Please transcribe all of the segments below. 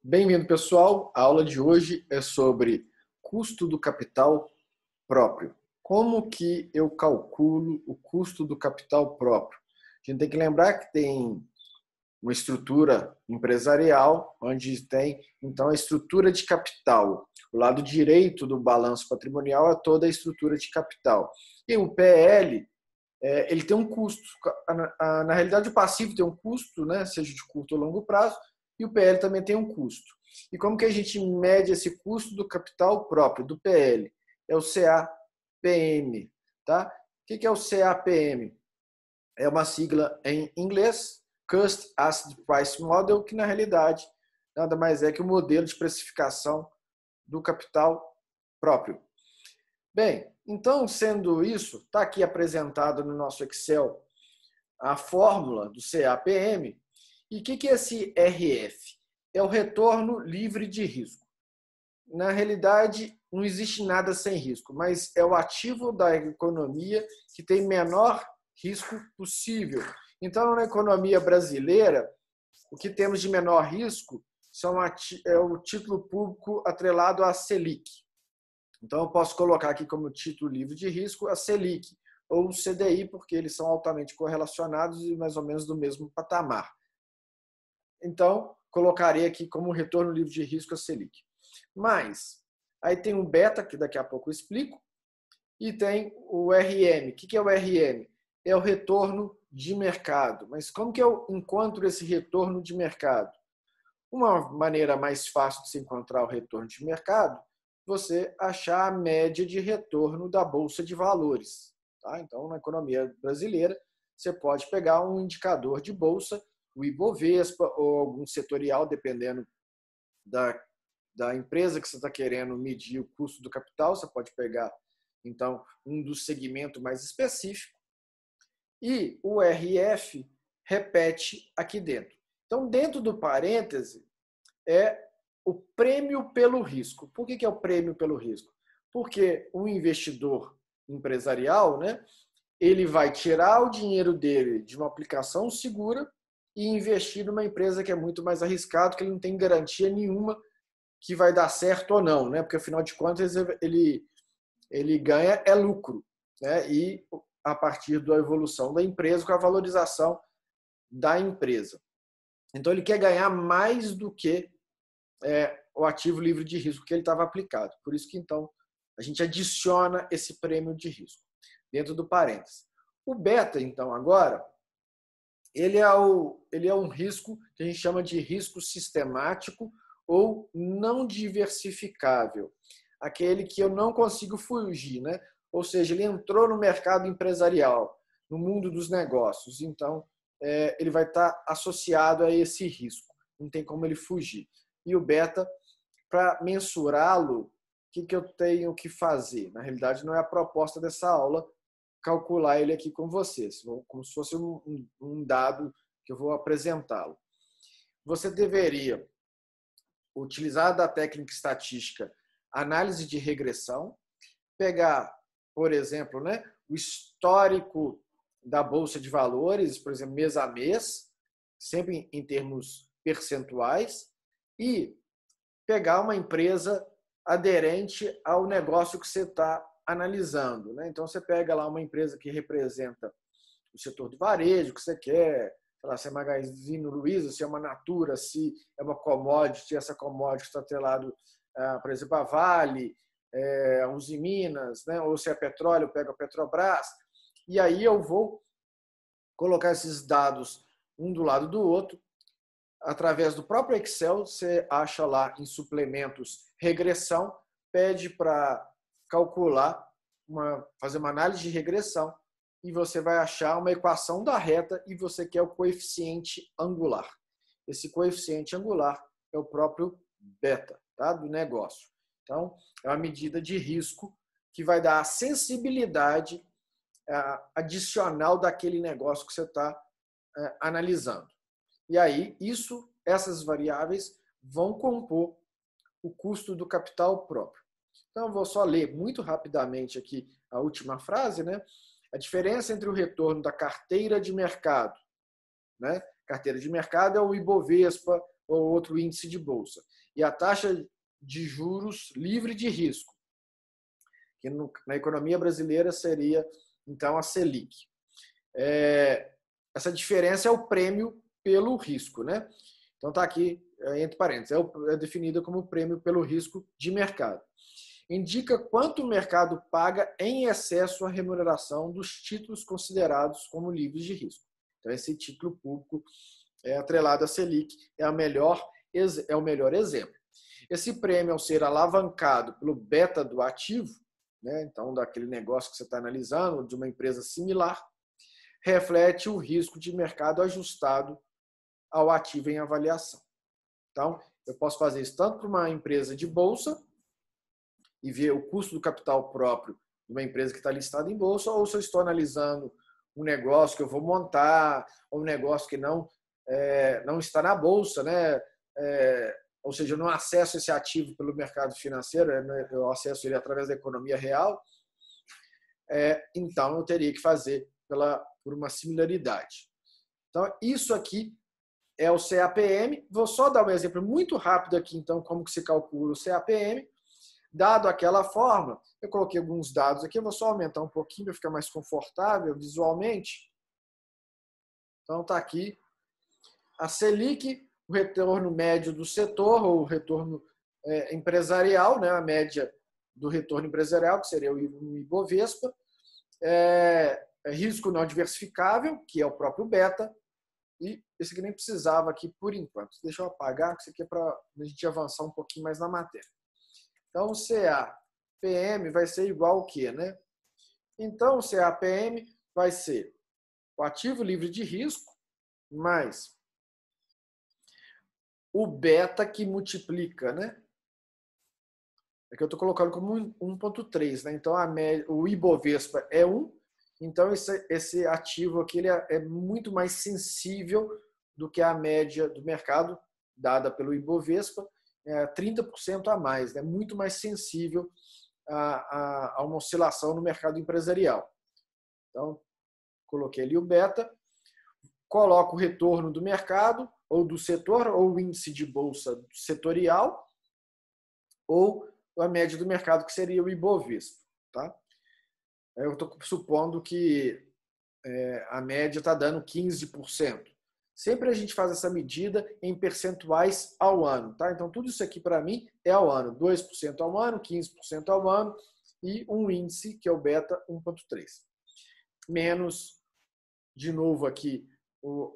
Bem-vindo, pessoal. A aula de hoje é sobre custo do capital próprio. Como que eu calculo o custo do capital próprio? A gente tem que lembrar que tem uma estrutura empresarial, onde tem, então, a estrutura de capital. O lado direito do balanço patrimonial é toda a estrutura de capital. E o PL, ele tem um custo. Na realidade, o passivo tem um custo, né, seja de curto ou longo prazo, e o PL também tem um custo. E como que a gente mede esse custo do capital próprio, do PL? É o CAPM. Tá? O que é o CAPM? É uma sigla em inglês, Cost Asset Price Model, que na realidade nada mais é que o modelo de precificação do capital próprio. Bem, então, sendo isso, está aqui apresentado no nosso Excel a fórmula do CAPM. E o que é esse RF? É o retorno livre de risco. Na realidade, não existe nada sem risco, mas é o ativo da economia que tem menor risco possível. Então, na economia brasileira, o que temos de menor risco é o título público atrelado à Selic. Então, eu posso colocar aqui como título livre de risco a Selic ou o CDI, porque eles são altamente correlacionados e mais ou menos do mesmo patamar. Então, colocarei aqui como retorno livre de risco a Selic. Mas, aí tem o beta, que daqui a pouco eu explico, e tem o RM. O que é o RM? É o retorno de mercado. Mas como que eu encontro esse retorno de mercado? Uma maneira mais fácil de se encontrar o retorno de mercado, você achar a média de retorno da Bolsa de Valores. Tá? Então, na economia brasileira, você pode pegar um indicador de bolsa, o Ibovespa ou algum setorial, dependendo da empresa que você está querendo medir o custo do capital. Você pode pegar, então, um dos segmentos mais específicos. E o RF repete aqui dentro. Então, dentro do parêntese, é o prêmio pelo risco. Por que é o prêmio pelo risco? Porque o investidor empresarial, né, ele vai tirar o dinheiro dele de uma aplicação segura e investir numa empresa que é muito mais arriscado, que ele não tem garantia nenhuma que vai dar certo ou não, né? Porque afinal de contas ele ganha lucro, né? E a partir da evolução da empresa, com a valorização da empresa. Então ele quer ganhar mais do que o ativo livre de risco que ele estava aplicado. Por isso que então a gente adiciona esse prêmio de risco dentro do parênteses. O beta, então, agora, ele é um risco que a gente chama de risco sistemático ou não diversificável. Aquele que eu não consigo fugir, né? Ou seja, ele entrou no mercado empresarial, no mundo dos negócios. Então, ele vai estar associado a esse risco. Não tem como ele fugir. E o beta, para mensurá-lo, o que eu tenho que fazer? Na realidade, não é a proposta dessa aula calcular ele aqui com vocês, como se fosse um dado que eu vou apresentá-lo. Você deveria utilizar da técnica estatística análise de regressão, pegar, por exemplo, né, o histórico da Bolsa de Valores, por exemplo, mês a mês, sempre em termos percentuais, e pegar uma empresa aderente ao negócio que você está analisando. Né? Então, você pega lá uma empresa que representa o setor do varejo, que você quer, sei lá, se é Magazine Luiza, se é uma Natura, se é uma commodity, essa commodity está atrelado, por exemplo, a Vale, a Uzi Minas, né? Ou se é petróleo, eu pego a Petrobras. E aí eu vou colocar esses dados um do lado do outro. Através do próprio Excel, você acha lá em suplementos regressão, pede para calcular, fazer uma análise de regressão, e você vai achar uma equação da reta e você quer o coeficiente angular. Esse coeficiente angular é o próprio beta, tá, do negócio. Então, é uma medida de risco que vai dar a sensibilidade adicional daquele negócio que você está analisando. E aí, essas variáveis vão compor o custo do capital próprio. Então, eu vou só ler muito rapidamente aqui a última frase, né? A diferença entre o retorno da carteira de mercado, né? Carteira de mercado é o Ibovespa ou outro índice de bolsa. E a taxa de juros livre de risco, que na economia brasileira seria, então, a Selic. Essa diferença é o prêmio pelo risco, né? Então está aqui, entre parênteses, é definida como prêmio pelo risco de mercado. Indica quanto o mercado paga em excesso à remuneração dos títulos considerados como livres de risco. Então, esse título público atrelado à Selic é o melhor exemplo. Esse prêmio, ao ser alavancado pelo beta do ativo, né, então daquele negócio que você está analisando, de uma empresa similar, reflete o risco de mercado ajustado ao ativo em avaliação. Então, eu posso fazer isso tanto para uma empresa de bolsa e ver o custo do capital próprio de uma empresa que está listada em bolsa, ou se eu estou analisando um negócio que eu vou montar, ou um negócio que não está na bolsa, né? Ou seja, eu não acesso esse ativo pelo mercado financeiro, eu acesso ele através da economia real, então eu teria que fazer por uma similaridade. Então, isso aqui é o CAPM. Vou só dar um exemplo muito rápido aqui, então, como que se calcula o CAPM. Dado aquela forma, eu coloquei alguns dados aqui, eu vou só aumentar um pouquinho para ficar mais confortável visualmente. Então, está aqui a Selic, o retorno médio do setor, ou o retorno empresarial, né? A média do retorno empresarial, que seria o Ibovespa, risco não diversificável, que é o próprio beta, e esse aqui nem precisava aqui por enquanto. Deixa eu apagar, que isso aqui é para a gente avançar um pouquinho mais na matéria. Então, o CAPM vai ser igual ao quê, né? Então, o CAPM vai ser o ativo livre de risco mais o beta que multiplica, né? É que eu estou colocando como 1,3, né? Então, o Ibovespa é 1. Então, esse ativo aqui ele é muito mais sensível do que a média do mercado, dada pelo Ibovespa, 30% a mais, né? Muito mais sensível a uma oscilação no mercado empresarial. Então, coloquei ali o beta, coloco o retorno do mercado, ou do setor, ou o índice de bolsa setorial, ou a média do mercado, que seria o Ibovespa. Tá? Eu estou supondo que a média está dando 15%. Sempre a gente faz essa medida em percentuais ao ano. Tá? Então, tudo isso aqui para mim é ao ano. 2% ao ano, 15% ao ano e um índice, que é o beta 1,3. Menos, de novo aqui,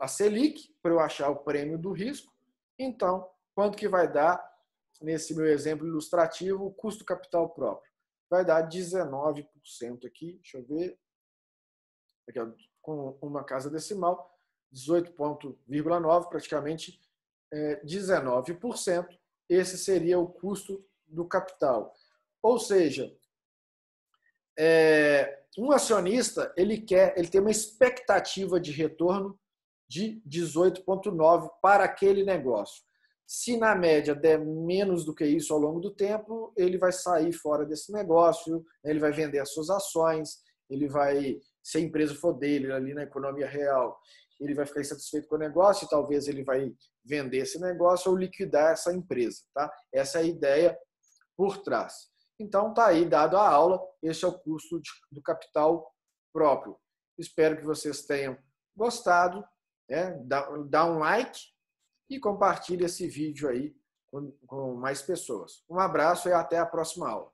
a Selic, para eu achar o prêmio do risco. Então, quanto que vai dar, nesse meu exemplo ilustrativo, o custo capital próprio? Vai dar 19% aqui, deixa eu ver, aqui, ó, com uma casa decimal, 18,9%, praticamente 19%. Esse seria o custo do capital. Ou seja, um acionista ele tem uma expectativa de retorno de 18,9% para aquele negócio. Se na média der menos do que isso ao longo do tempo, ele vai sair fora desse negócio, ele vai vender as suas ações, ele vai, se a empresa for dele ali na economia real, ele vai ficar insatisfeito com o negócio e talvez ele vai vender esse negócio ou liquidar essa empresa. Tá? Essa é a ideia por trás. Então, está aí dado a aula, esse é o custo do capital próprio. Espero que vocês tenham gostado. Dá um like e compartilhe esse vídeo aí com mais pessoas. Um abraço e até a próxima aula.